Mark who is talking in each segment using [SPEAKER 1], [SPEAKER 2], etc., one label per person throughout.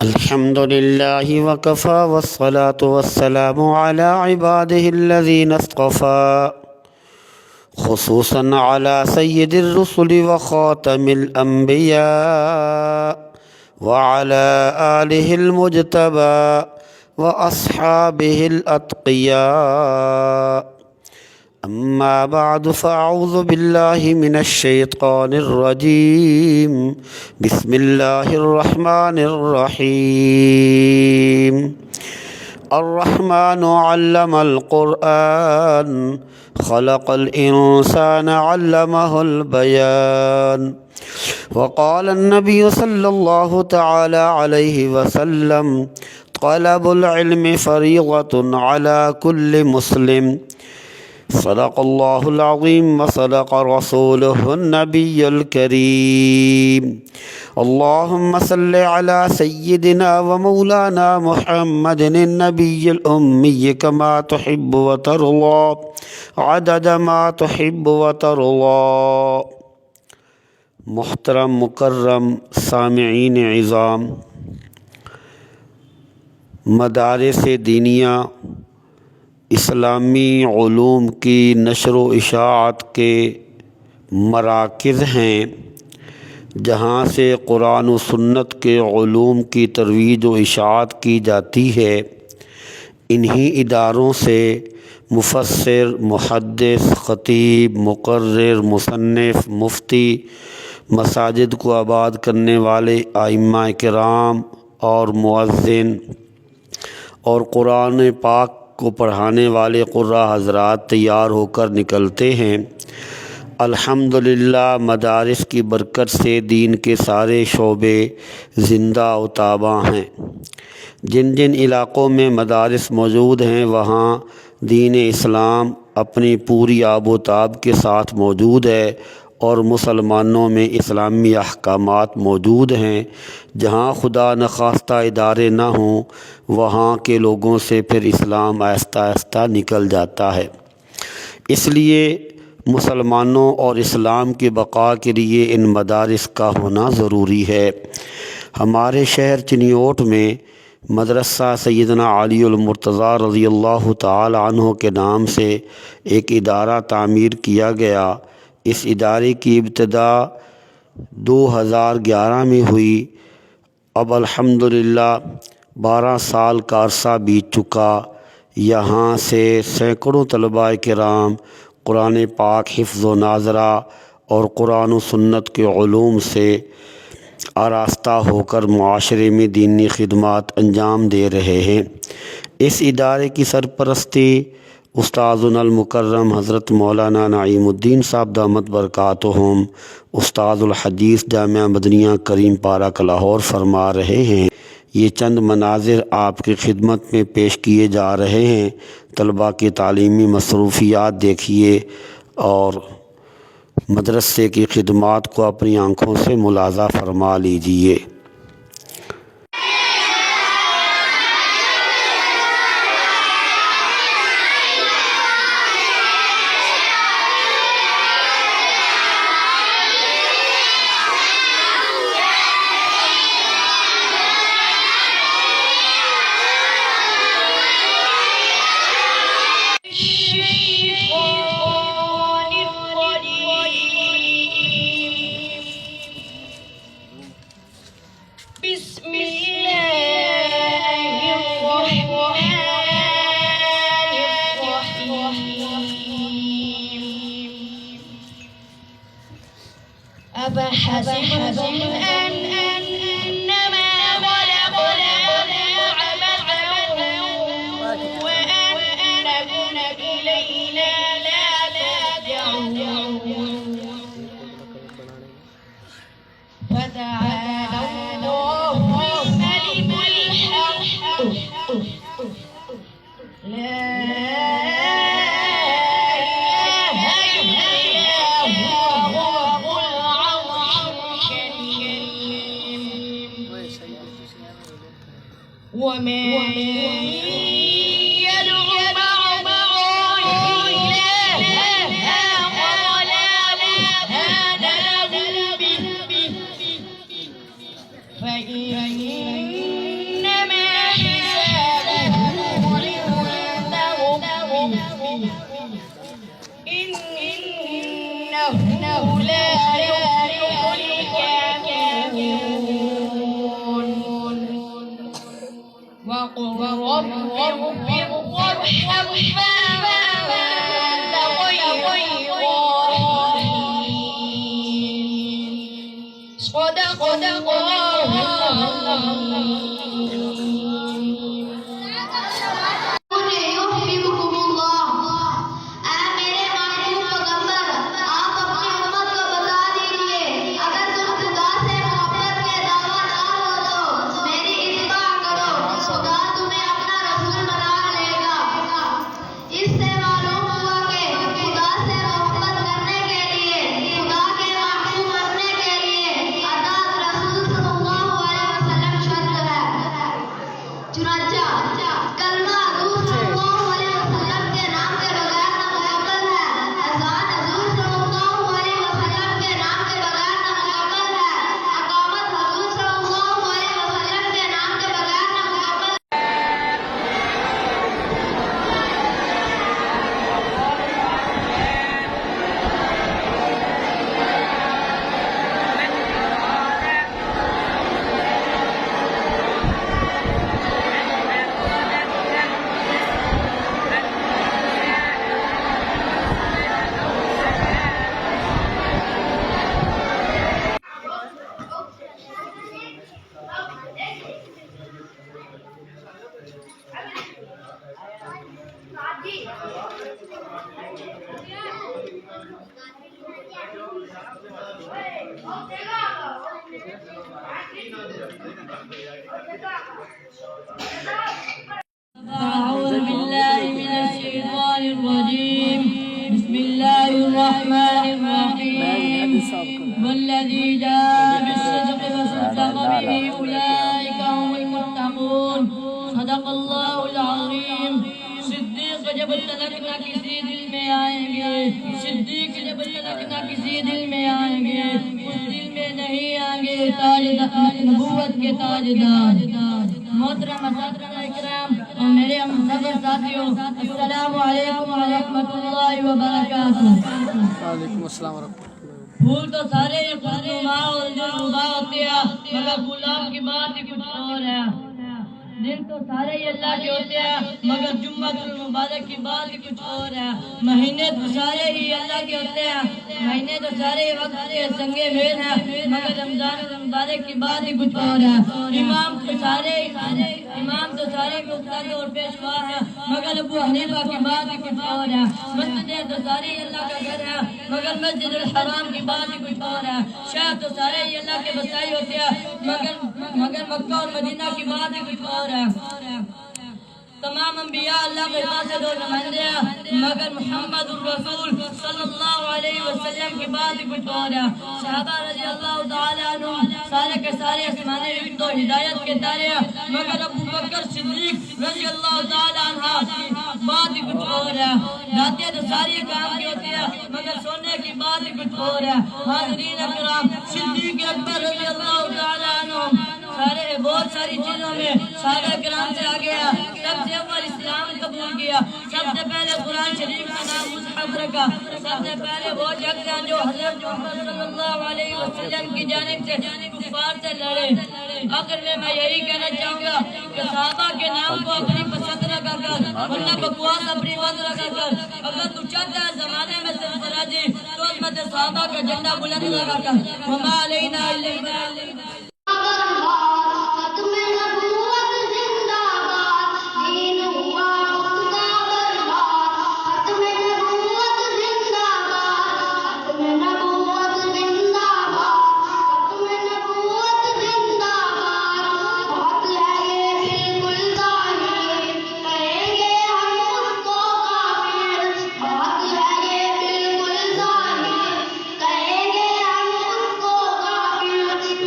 [SPEAKER 1] الحمد لله وكفى والصلاة والسلام على عباده الذين اصطفى خصوصا على سيد الرسل وخاتم الأنبياء وعلى آله المجتبى وأصحابه الأتقياء. أما بعد فأعوذ بالله من الشيطان الرجيم. بسم الله الرحمن الرحيم. الرحمن علم القرآن خلق الإنسان علمه البيان. وقال النبي صلى الله تعالى عليه وسلم: طلب العلم فريضة على كل مسلم. صدق الله العظيم وصدق رسوله النبي الكريم. اللهم صل على سيدنا ومولانا محمد النبي الأمي كما تحب وترضى عدد ما تحب وترضى. محترم مکرم سامعین عظام، مدارس دینیہ اسلامی علوم کی نشر و اشاعت کے مراکز ہیں جہاں سے قرآن و سنت کے علوم کی ترویج و اشاعت کی جاتی ہے. انہی اداروں سے مفسر، محدث، خطیب، مقرر، مصنف، مفتی، مساجد کو آباد کرنے والے ائمہ کرام اور مؤذن اور قرآن پاک کو پڑھانے والے قراء حضرات تیار ہو کر نکلتے ہیں. الحمدللہ مدارس کی برکت سے دین کے سارے شعبے زندہ و تاباں ہیں. جن جن علاقوں میں مدارس موجود ہیں وہاں دین اسلام اپنی پوری آب و تاب کے ساتھ موجود ہے اور مسلمانوں میں اسلامی احکامات موجود ہیں. جہاں خدا نخواستہ ادارے نہ ہوں وہاں کے لوگوں سے پھر اسلام آہستہ آہستہ نکل جاتا ہے. اس لیے مسلمانوں اور اسلام کی بقا کے لیے ان مدارس کا ہونا ضروری ہے. ہمارے شہر چنیوٹ میں مدرسہ سیدنا علی المرتضیٰ رضی اللہ تعالی عنہ کے نام سے ایک ادارہ تعمیر کیا گیا. اس ادارے کی ابتدا 2011 میں ہوئی. اب الحمدللہ 12 سال کا عرصہ بیت چکا. یہاں سے سینکڑوں طلباء کرام قرآن پاک حفظ و ناظرہ اور قرآن و سنت کے علوم سے آراستہ ہو کر معاشرے میں دینی خدمات انجام دے رہے ہیں. اس ادارے کی سرپرستی استاذنا المکرم حضرت مولانا نعیم الدین صاحب دامت برکاتہم استاد الحدیث جامعہ مدنیہ کریم پارک لاہور فرما رہے ہیں. یہ چند مناظر آپ کی خدمت میں پیش کیے جا رہے ہیں. طلباء کی تعلیمی مصروفیات دیکھیے اور مدرسے کی خدمات کو اپنی آنکھوں سے ملاحظہ فرما لیجیے.
[SPEAKER 2] بسم الله الرحمن الرحيم. أفحسبتم أنما خلقناكم عبثا وأنكم إلينا لا ترجعون. فتعالى الله الملك الحق لا إله إلا هو رب العرش الكريم. وما يدعو مع الله إلها ولا برهان له به فإن وقل رب ارحم فأنت خير الراحمين. صدق الله أعوذ بالله من الشيطان الرجيم. بسم الله الرحمن الرحيم. والذي جاء بالصدق وصدق به أولئك هم المتقون. صدق الله العظيم. صدیق جب تلک نہ کسی دل میں آئیں گے، صدیق جب تلک نہ کسی دل میں آئیں گے، اس دل میں نہیں آئیں گے تاجدار نبوت کے تاجدار. محترم اساتذہ اکرام اور میرے ہم سفر ساتھیوں، السلام علیکم ورحمۃ اللہ وبرکاتہ.
[SPEAKER 3] وعلیکم السلام ورحمۃ اللہ.
[SPEAKER 2] پھول تو سارے خوشنما اور دلربا ہوتے ہیں، مگر گلاب کی بات ہی کچھ اور ہے. دن تو سارے ہی اللہ کے ہوتے ہیں، مگر جمعۃ المبارک کی بات ہی کچھ اور ہے. مہینے تو سارے ہی اللہ کے ہوتے ہیں، مہینے تو سارے وقت کے سنگے میل ہیں، مگر رمضان المبارک کی بات ہی کچھ اور ہے. امام تو سارے مقتدی اور پیشوا ہیں، مگر ابو حنیفہ کی بات ہی کچھ اور ہے. مسجدیں تو ساری اللہ کا گھر ہے، مگر مسجد الحرام کی بات ہی کچھ اور ہے. شہر تو سارے ہی اللہ کے بسائی ہوتے ہیں، مگر مکہ اور مدینہ کی بات ہی کچھ اور ہے. تمام انبیاء اللہ کے پاس سے دو نمائندے ہیں، مگر محمد الرسول صلی اللہ علیہ وسلم کی بات ہی کچھ اور ہے. صحابہ رضی اللہ تعالیٰ عنہم سارے کے سارے آسمانی علم و ہدایت کے تارے ہیں، مگر ابو بکر صدیق رضی اللہ تعالیٰ عنہ کی بات ہی کچھ اور ہے. راتیں تو ساری کام کی ہوتی ہے، مگر سونے کی بات ہی کچھ اور ہے. حاضرین اکرام، صدیق اکبر رضی اللہ تعالیٰ عنہم بہت ساری چیزوں میں صحابہ کرام سے آگے ہے. سب سے اول اسلام قبول کیا، سب سے پہلے قرآن شریف کا نام مصحف رکھا، سب سے پہلے وہ شخص ہیں جو حضرت محمد صلی اللہ علیہ وسلم کی جانب سے کفار سے لڑے. آخر میں یہی کہنا چاہوں گا کہ صحابہ کے نام کو اپنی پسند رکھا کر، ورنہ بکواس اپنی بند رکھا کر. اگر تو چاہتا ہے زمانے میں سرفرازی تو عظمت صحابہ کا جھنڈا بلند رکھا کر. وما علینا الا البلاغ.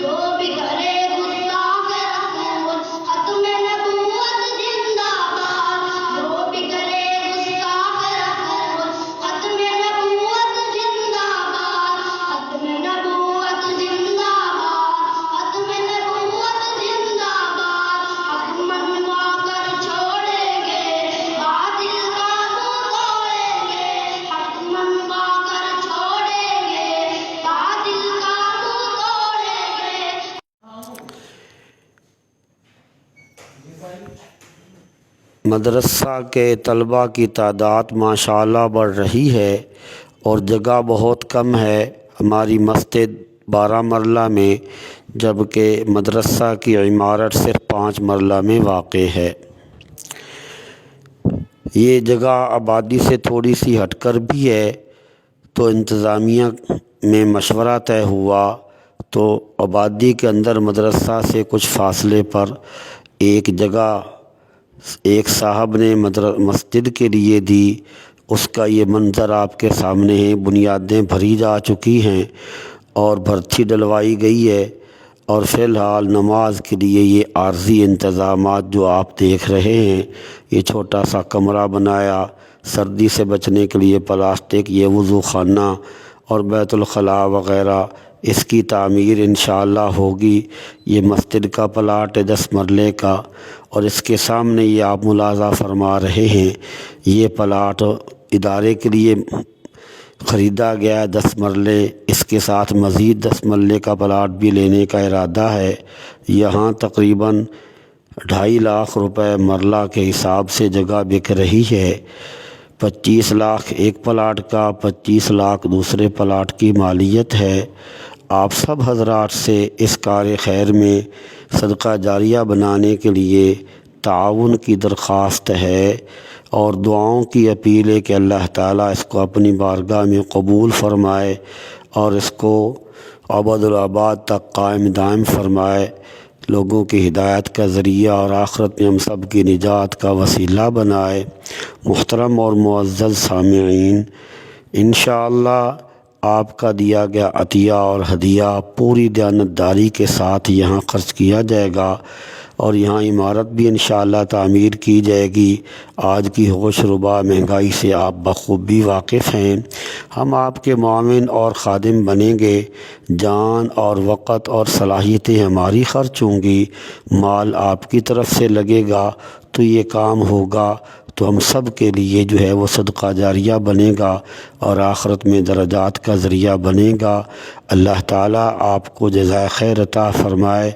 [SPEAKER 4] جو بھی
[SPEAKER 1] مدرسہ کے طلباء کی تعداد ماشاءاللہ بڑھ رہی ہے اور جگہ بہت کم ہے ہماری مسجد 12 مرلہ میں، جبکہ مدرسہ کی عمارت صرف 5 مرلہ میں واقع ہے۔ یہ جگہ آبادی سے تھوڑی سی ہٹ کر بھی ہے، تو انتظامیہ میں مشورہ طے ہوا تو آبادی کے اندر مدرسہ سے کچھ فاصلے پر ایک جگہ ایک صاحب نے مسجد کے لیے دی۔ اس کا یہ منظر آپ کے سامنے ہے، بنیادیں بھری جا چکی ہیں اور بھرتی ڈلوائی گئی ہے، اور فی الحال نماز کے لیے یہ عارضی انتظامات جو آپ دیکھ رہے ہیں، یہ چھوٹا سا کمرہ بنایا، سردی سے بچنے کے لیے پلاسٹک، یہ وضو خانہ اور بیت الخلاء وغیرہ، اس کی تعمیر انشاءاللہ ہوگی۔ یہ مسجد کا پلاٹ ہے 10 مرلے کا، اور اس کے سامنے یہ آپ ملاحظہ فرما رہے ہیں، یہ پلاٹ ادارے کے لیے خریدا گیا ہے 10 مرلے، اس کے ساتھ مزید 10 مرلے کا پلاٹ بھی لینے کا ارادہ ہے۔ یہاں تقریباً 2.5 لاکھ روپے مرلہ کے حساب سے جگہ بک رہی ہے۔ 25 لاکھ ایک پلاٹ کا، 25 لاکھ دوسرے پلاٹ کی مالیت ہے۔ آپ سب حضرات سے اس کار خیر میں صدقہ جاریہ بنانے کے لیے تعاون کی درخواست ہے اور دعاؤں کی اپیل ہے کہ اللہ تعالیٰ اس کو اپنی بارگاہ میں قبول فرمائے اور اس کو ابد تک قائم دائم فرمائے، لوگوں کی ہدایت کا ذریعہ اور آخرت میں ہم سب کی نجات کا وسیلہ بنائے۔ محترم اور معزز سامعین، انشاءاللہ آپ کا دیا گیا عطیہ اور ہدیہ پوری دیانتداری کے ساتھ یہاں خرچ کیا جائے گا، اور یہاں عمارت بھی انشاءاللہ تعمیر کی جائے گی۔ آج کی ہوش ربا مہنگائی سے آپ بخوبی واقف ہیں۔ ہم آپ کے معاون اور خادم بنیں گے، جان اور وقت اور صلاحیتیں ہماری خرچ ہوں گی، مال آپ کی طرف سے لگے گا، تو یہ کام ہوگا تو ہم سب کے لیے جو ہے وہ صدقہ جاریہ بنے گا اور آخرت میں درجات کا ذریعہ بنے گا۔ اللہ تعالیٰ آپ کو جزائے خیر عطا فرمائے،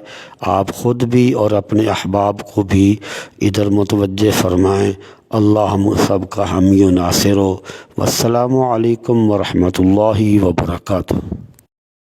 [SPEAKER 1] آپ خود بھی اور اپنے احباب کو بھی ادھر متوجہ فرمائیں۔ اللہ ہم سب کا حامی و ناصر ہو۔ والسلام علیکم ورحمۃ اللہ وبرکاتہ۔